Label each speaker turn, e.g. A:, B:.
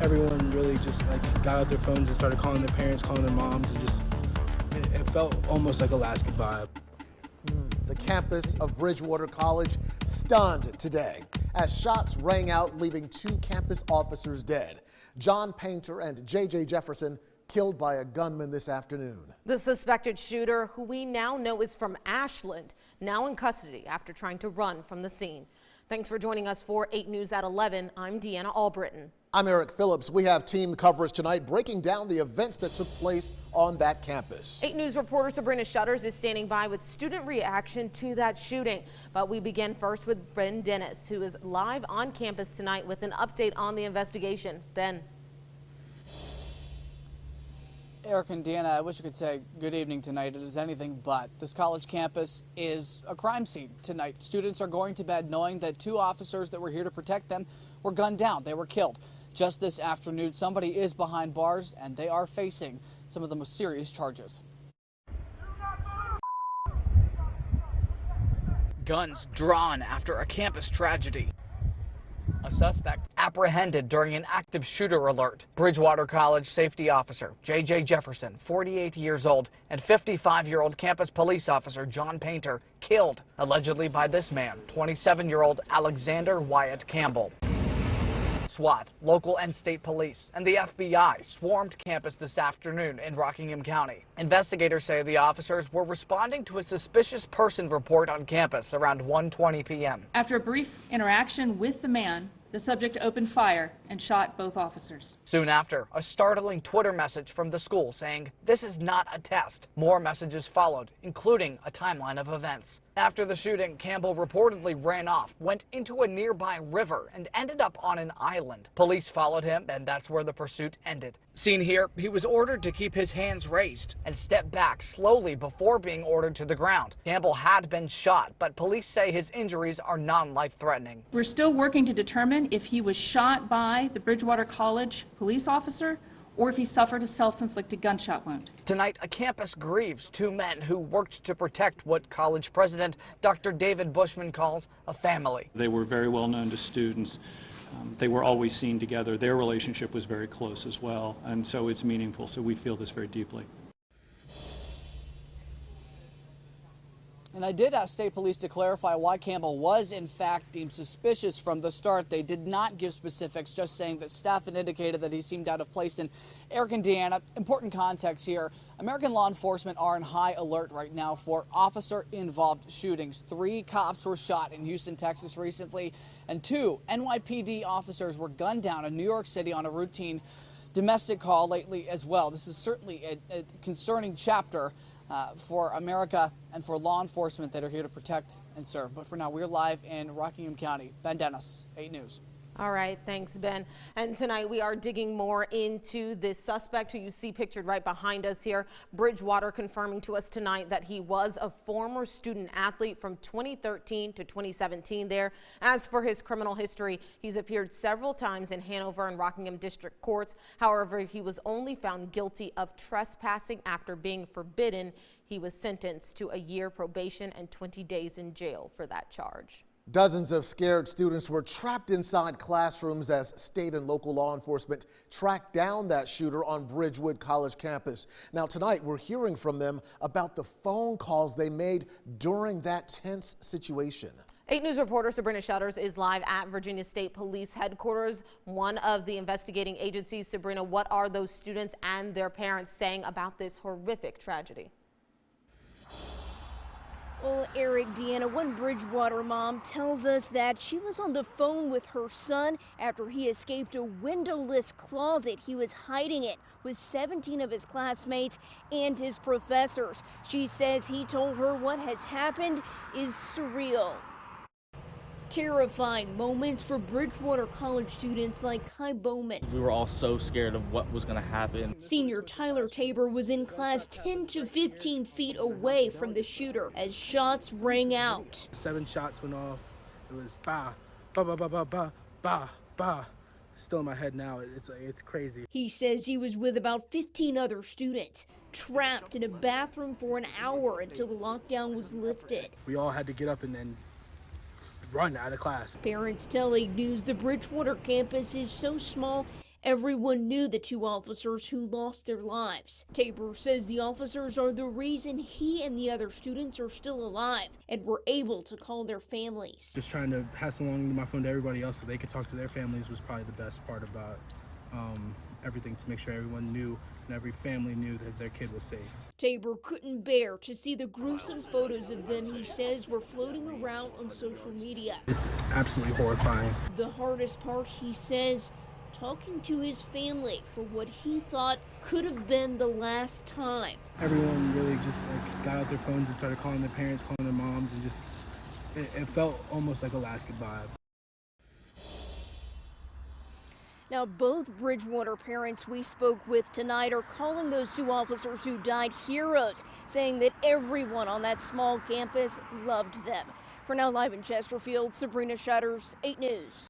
A: everyone really just like got out their phones and started calling their parents, calling their moms, and just it felt almost like a last goodbye.
B: The campus of Bridgewater College stunned today as shots rang out, leaving 2 campus officers dead. John Painter and J.J. Jefferson killed by a gunman this afternoon.
C: The suspected shooter, who we now know is from Ashland, now in custody after trying to run from the scene. Thanks for joining us for 8 News at 11. I'm Deanna Albritton.
B: I'm Eric Phillips. We have team coverage tonight breaking down the events that took place on that campus.
C: 8 News reporter Sabrina Shutters is standing by with student reaction to that shooting. But we begin first with Ben Dennis, who is live on campus tonight with an update on the investigation. Ben.
D: Eric and Deanna, I wish I could say good evening tonight. It is anything but. This college campus is a crime scene tonight. Students are going to bed knowing that 2 officers that were here to protect them were gunned down. They were killed. Just this afternoon, somebody is behind bars and they are facing some of the most serious charges. Guns drawn after a campus tragedy. A suspect apprehended during an active shooter alert. Bridgewater College safety officer J.J. Jefferson, 48 years old, and 55-year-old campus police officer John Painter killed, allegedly by this man, 27-year-old Alexander Wyatt Campbell. SWAT, local and state police, and the FBI swarmed campus this afternoon in Rockingham County. Investigators say the officers were responding to a suspicious person report on campus around 1:20 p.m.
E: After a brief interaction with the man, the subject opened fire and shot both officers.
D: Soon after, a startling Twitter message from the school saying, "This is not a test." More messages followed, including a timeline of events. After the shooting, Campbell reportedly ran off, went into a nearby river, and ended up on an island. Police followed him, and that's where the pursuit ended. Seen here, he was ordered to keep his hands raised and step back slowly before being ordered to the ground. Campbell had been shot, but police say his injuries are non-life-threatening.
E: We're still working to determine if he was shot by the Bridgewater College police officer or if he suffered a self-inflicted gunshot wound.
D: Tonight, a campus grieves 2 men who worked to protect what college president Dr. David Bushman calls a family.
F: They were very well known to students. They were always seen together. Their relationship was very close as well, and so it's meaningful. So we feel this very deeply.
D: And I did ask state police to clarify why Campbell was in fact deemed suspicious from the start. They did not give specifics, just saying that staff had indicated that he seemed out of place. And Eric and Deanna, important context here. American law enforcement are in high alert right now for officer-involved shootings. 3 cops were shot in Houston, Texas recently, and 2 NYPD officers were gunned down in New York City on a routine domestic call lately as well. This is certainly a concerning chapter for America and for law enforcement that are here to protect and serve. But for now, we're live in Rockingham County. Ben Dennis, 8 News.
C: All right, thanks, Ben. And tonight we are digging more into this suspect who you see pictured right behind us here. Bridgewater confirming to us tonight that he was a former student athlete from 2013 to 2017 there. As for his criminal history, he's appeared several times in Hanover and Rockingham district courts. However, he was only found guilty of trespassing after being forbidden. He was sentenced to a year probation and 20 days in jail for that charge.
B: Dozens of scared students were trapped inside classrooms as state and local law enforcement tracked down that shooter on Bridgewood College campus. Now tonight we're hearing from them about the phone calls they made during that tense situation.
C: 8 News reporter Sabrina Shutters is live at Virginia State Police headquarters, one of the investigating agencies. Sabrina, what are those students and their parents saying about this horrific tragedy?
G: Well, Eric, Deanna, one Bridgewater mom tells us that she was on the phone with her son after he escaped a windowless closet. He was hiding it with 17 of his classmates and his professors. She says he told her what has happened is surreal. Terrifying moments for Bridgewater College students like Kai Bowman.
H: We were all so scared of what was going to happen.
G: Senior Tyler Tabor was in class 10 to 15 feet away from the shooter as shots rang out.
A: 7 shots went off. It was ba, ba, ba, ba, ba, ba, ba, ba. Still in my head now. It's crazy.
G: He says he was with about 15 other students, trapped in a bathroom for an hour until the lockdown was lifted.
A: We all had to get up and then run out of class.
G: Parents tell 8 News the Bridgewater campus is so small Everyone knew the two officers who lost their lives. Tabor says the officers are the reason he and the other students are still alive and were able to call their families.
A: Just trying to pass along my phone to everybody else so they could talk to their families was probably the best part about everything, to make sure everyone knew and every family knew that their kid was safe. Tabor
G: couldn't bear to see the gruesome photos of them, he says, were floating around on social media.
A: It's absolutely horrifying.
G: The hardest part, he says, talking to his family for what he thought could have been the last time.
A: Everyone really just got out their phones and started calling their parents, calling their moms, and just it felt almost like a last goodbye.
G: Now, both Bridgewater parents we spoke with tonight are calling those two officers who died heroes, saying that everyone on that small campus loved them. For now, live in Chesterfield, Sabrina Shutters, 8 News.